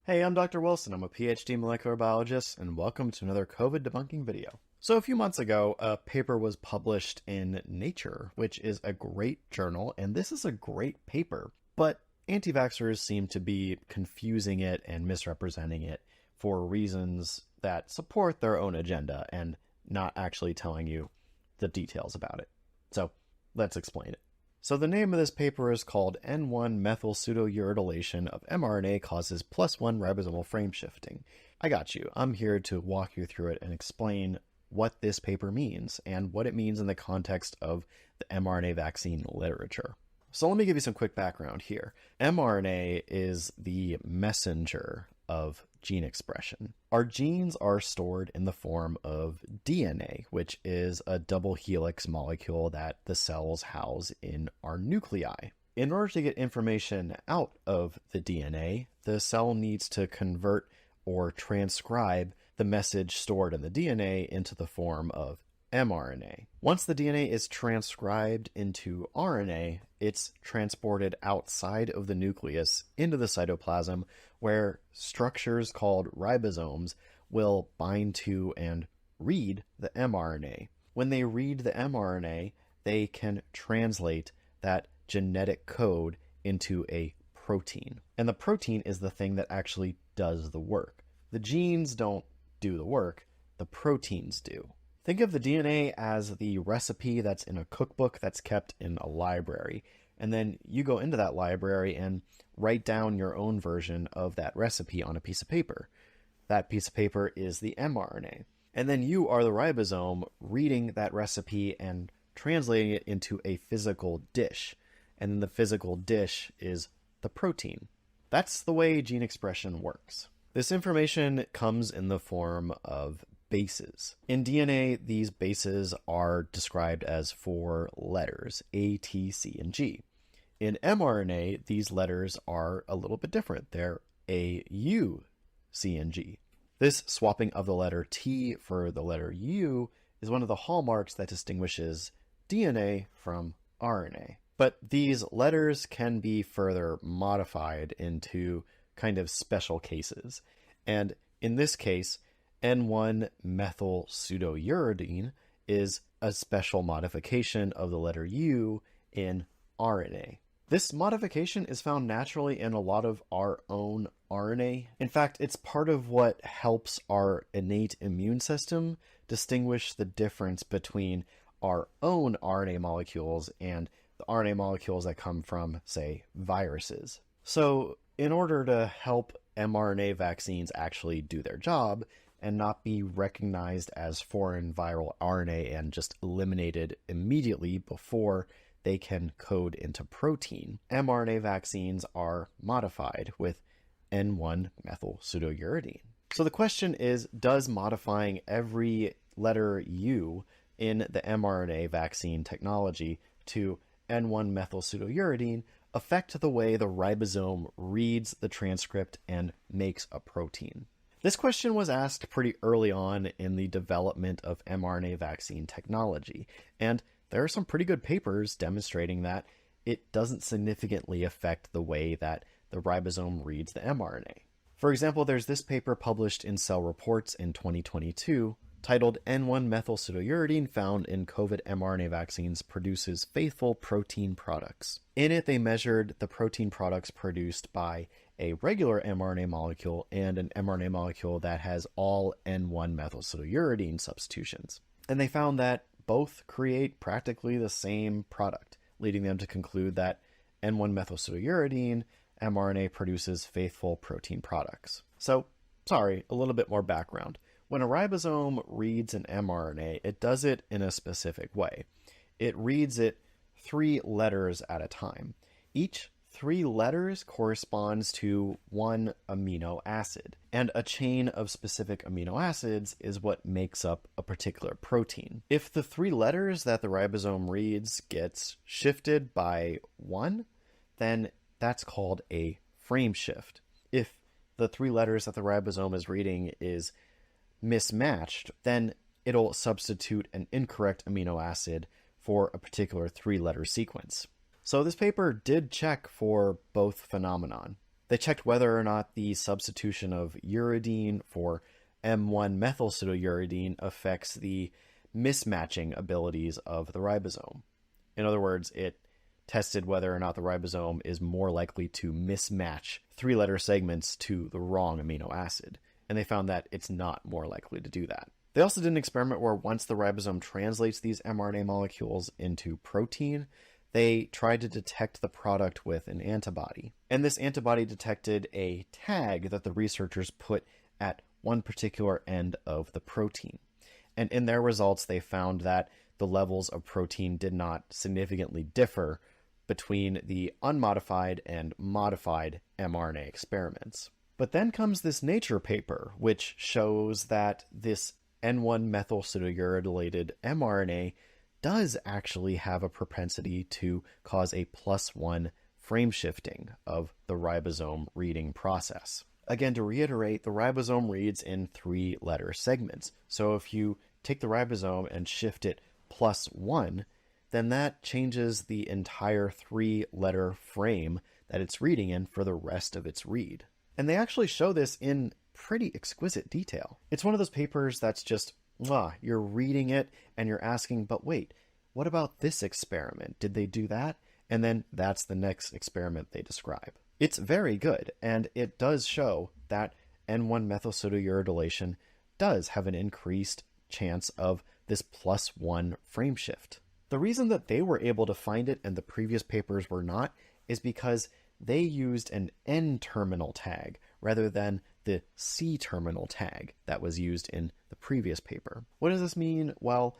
Hey, I'm Dr. Wilson. I'm a PhD molecular biologist, and welcome to another COVID debunking video. So a few months ago, a paper was published in Nature, which is a great journal, and this is a great paper, but anti-vaxxers seem to be confusing it and misrepresenting it for reasons that support their own agenda and not actually telling you the details about it. So let's explain it. So the name of this paper is called N1-methyl pseudouridylation of mRNA causes +1 ribosomal frame shifting. I got you. I'm here to walk you through it and explain what this paper means and what it means in the context of the mRNA vaccine literature. So let me give you some quick background here. mRNA is the messenger of gene expression. Our genes are stored in the form of DNA, which is a double helix molecule that the cells house in our nuclei. In order to get information out of the DNA, the cell needs to convert or transcribe the message stored in the DNA into the form of mRNA. Once the DNA is transcribed into RNA, it's transported outside of the nucleus into the cytoplasm, where structures called ribosomes will bind to and read the mRNA. When they read the mRNA, they can translate that genetic code into a protein. And the protein is the thing that actually does the work. The genes don't do the work, the proteins do. Think of the DNA as the recipe that's in a cookbook that's kept in a library, and then you go into that library and write down your own version of that recipe on a piece of paper. That piece of paper is the mRNA. And then you are the ribosome reading that recipe and translating it into a physical dish. And then the physical dish is the protein. That's the way gene expression works. This information comes in the form of bases. In DNA, these bases are described as 4 letters, A, T, C, and G. In mRNA, these letters are a little bit different. They're A, U, C, and G. This swapping of the letter T for the letter U is one of the hallmarks that distinguishes DNA from RNA. But these letters can be further modified into kind of special cases. And in this case, N1-methyl pseudouridine is a special modification of the letter U in RNA. This modification is found naturally in a lot of our own RNA. In fact, it's part of what helps our innate immune system distinguish the difference between our own RNA molecules and the RNA molecules that come from, say, viruses. So, in order to help mRNA vaccines actually do their job and not be recognized as foreign viral RNA and just eliminated immediately before they can code into protein, mRNA vaccines are modified with N1-methyl pseudouridine. So the question is, does modifying every letter U in the mRNA vaccine technology to N1-methyl pseudouridine affect the way the ribosome reads the transcript and makes a protein? This question was asked pretty early on in the development of mRNA vaccine technology, and there are some pretty good papers demonstrating that it doesn't significantly affect the way that the ribosome reads the mRNA. For example, there's this paper published in Cell Reports in 2022 titled N1-methyl pseudouridine found in COVID mRNA vaccines produces faithful protein products. In it, they measured the protein products produced by a regular mRNA molecule and an mRNA molecule that has all N1-methyl pseudouridine substitutions. And they found that both create practically the same product, leading them to conclude that N1-methyl pseudouridine mRNA produces faithful protein products. So, sorry, a little bit more background. When a ribosome reads an mRNA, it does it in a specific way. It reads it 3 letters at a time. Each 3 letters corresponds to 1 amino acid, and a chain of specific amino acids is what makes up a particular protein. If the 3 letters that the ribosome reads gets shifted by 1, then that's called a frame shift. If the 3 letters that the ribosome is reading is mismatched, then it'll substitute an incorrect amino acid for a particular 3-letter sequence. So this paper did check for both phenomenon. They checked whether or not the substitution of uridine for M1-methylpseudouridine affects the mismatching abilities of the ribosome. In other words, it tested whether or not the ribosome is more likely to mismatch three-letter segments to the wrong amino acid, and they found that it's not more likely to do that. They also did an experiment where once the ribosome translates these mRNA molecules into protein, they tried to detect the product with an antibody. And this antibody detected a tag that the researchers put at one particular end of the protein. And in their results, they found that the levels of protein did not significantly differ between the unmodified and modified mRNA experiments. But then comes this Nature paper, which shows that this N1-methylpseudourylated mRNA does actually have a propensity to cause a +1 frame shifting of the ribosome reading process. Again, to reiterate, the ribosome reads in three-letter segments. So if you take the ribosome and shift it +1, then that changes the entire three-letter frame that it's reading in for the rest of its read. And they actually show this in pretty exquisite detail. It's one of those papers that's just, you're reading it and you're asking, but wait, what about this experiment? Did they do that? And then that's the next experiment they describe. It's very good, and it does show that N1-methylpseudouridylation does have an increased chance of this +1 frame shift. The reason that they were able to find it and the previous papers were not is because they used an N-terminal tag rather than the C-terminal tag that was used in the previous paper. What does this mean? Well,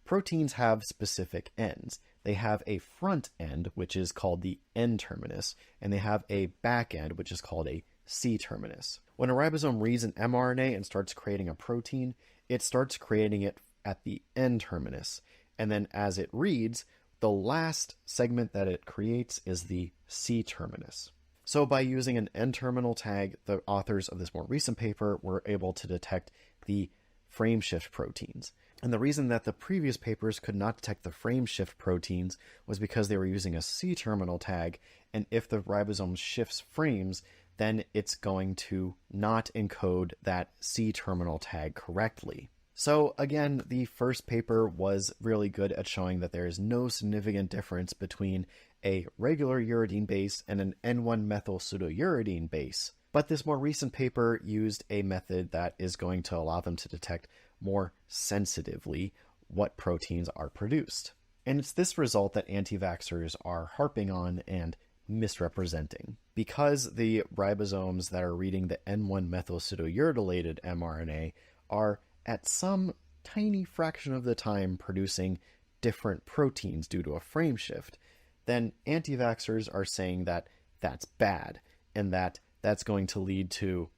proteins have specific ends. They have a front end, which is called the N-terminus, and they have a back end, which is called a C-terminus. When a ribosome reads an mRNA and starts creating a protein, it starts creating it at the N-terminus. And then as it reads, the last segment that it creates is the C-terminus. So by using an N-terminal tag, the authors of this more recent paper were able to detect the frame shift proteins. And the reason that the previous papers could not detect the frame shift proteins was because they were using a C-terminal tag, and if the ribosome shifts frames, then it's going to not encode that C-terminal tag correctly. So again, the first paper was really good at showing that there is no significant difference between a regular uridine base and an N1-methylpseudouridine base. But this more recent paper used a method that is going to allow them to detect more sensitively what proteins are produced. And it's this result that anti-vaxxers are harping on and misrepresenting. Because the ribosomes that are reading the N1-methylpseudourylated mRNA are at some tiny fraction of the time producing different proteins due to a frame shift, then anti-vaxxers are saying that that's bad and that that's going to lead to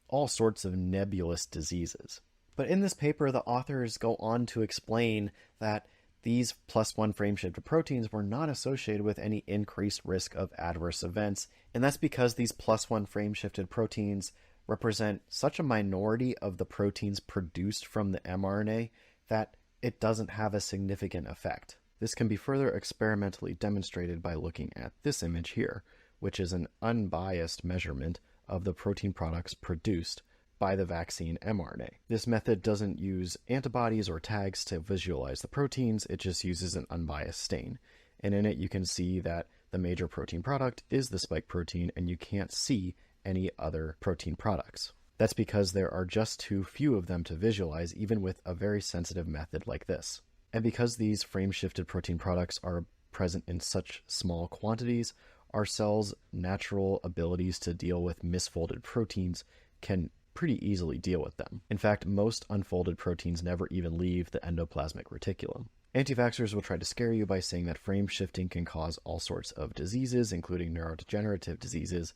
all sorts of nebulous diseases. But in this paper, the authors go on to explain that these +1 frame shifted proteins were not associated with any increased risk of adverse events, and that's because these +1 frame shifted proteins represent such a minority of the proteins produced from the mRNA that it doesn't have a significant effect. This can be further experimentally demonstrated by looking at this image here, which is an unbiased measurement of the protein products produced by the vaccine mRNA. This method doesn't use antibodies or tags to visualize the proteins, it just uses an unbiased stain. And in it you can see that the major protein product is the spike protein, and you can't see any other protein products. That's because there are just too few of them to visualize, even with a very sensitive method like this. And because these frame-shifted protein products are present in such small quantities, our cells' natural abilities to deal with misfolded proteins can pretty easily deal with them. In fact, most unfolded proteins never even leave the endoplasmic reticulum. Anti-vaxxers will try to scare you by saying that frame shifting can cause all sorts of diseases, including neurodegenerative diseases,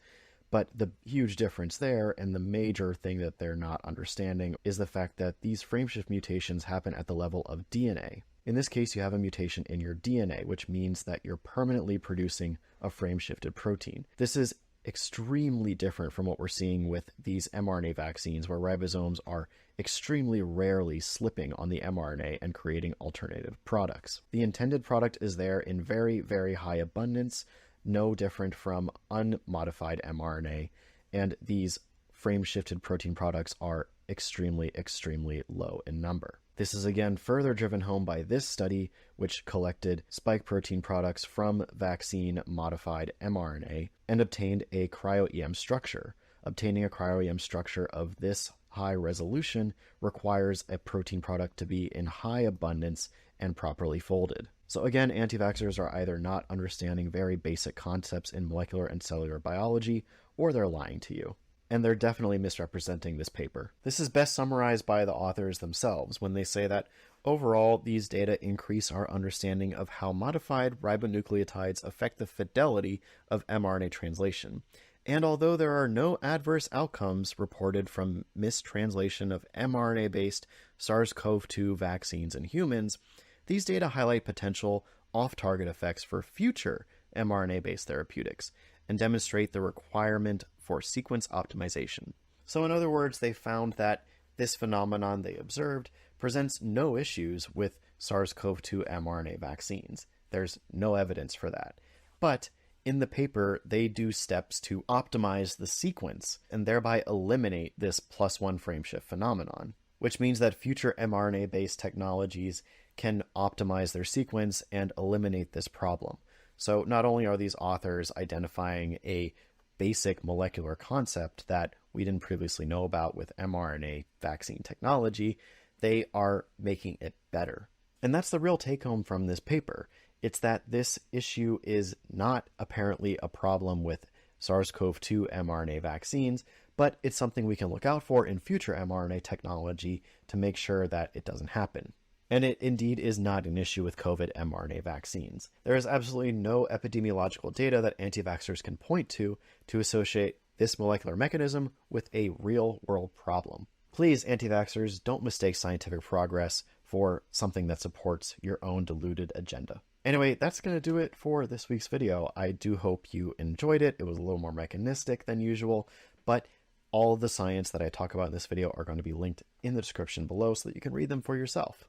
but the huge difference there, and the major thing that they're not understanding, is the fact that these frameshift mutations happen at the level of DNA. In this case, you have a mutation in your DNA, which means that you're permanently producing a frame-shifted protein. This is extremely different from what we're seeing with these mRNA vaccines, where ribosomes are extremely rarely slipping on the mRNA and creating alternative products. The intended product is there in very, very high abundance, no different from unmodified mRNA, and these frame-shifted protein products are extremely, extremely low in number. This is again further driven home by this study, which collected spike protein products from vaccine-modified mRNA and obtained a cryo-EM structure. Obtaining a cryo-EM structure of this high resolution requires a protein product to be in high abundance and properly folded. So again, anti-vaxxers are either not understanding very basic concepts in molecular and cellular biology, or they're lying to you. And they're definitely misrepresenting this paper. This is best summarized by the authors themselves when they say that overall, these data increase our understanding of how modified ribonucleotides affect the fidelity of mRNA translation. And although there are no adverse outcomes reported from mistranslation of mRNA-based SARS-CoV-2 vaccines in humans, these data highlight potential off-target effects for future mRNA-based therapeutics and demonstrate the requirement for sequence optimization. So in other words, they found that this phenomenon they observed presents no issues with SARS-CoV-2 mRNA vaccines. There's no evidence for that. But in the paper, they do steps to optimize the sequence and thereby eliminate this +1 frameshift phenomenon, which means that future mRNA-based technologies can optimize their sequence and eliminate this problem. So not only are these authors identifying a basic molecular concept that we didn't previously know about with mRNA vaccine technology, they are making it better. And that's the real take-home from this paper. It's that this issue is not apparently a problem with SARS-CoV-2 mRNA vaccines, but it's something we can look out for in future mRNA technology to make sure that it doesn't happen. And it indeed is not an issue with COVID mRNA vaccines. There is absolutely no epidemiological data that anti-vaxxers can point to associate this molecular mechanism with a real-world problem. Please, anti-vaxxers, don't mistake scientific progress for something that supports your own deluded agenda. Anyway, that's going to do it for this week's video. I do hope you enjoyed it. It was a little more mechanistic than usual, but all of the science that I talk about in this video are going to be linked in the description below so that you can read them for yourself.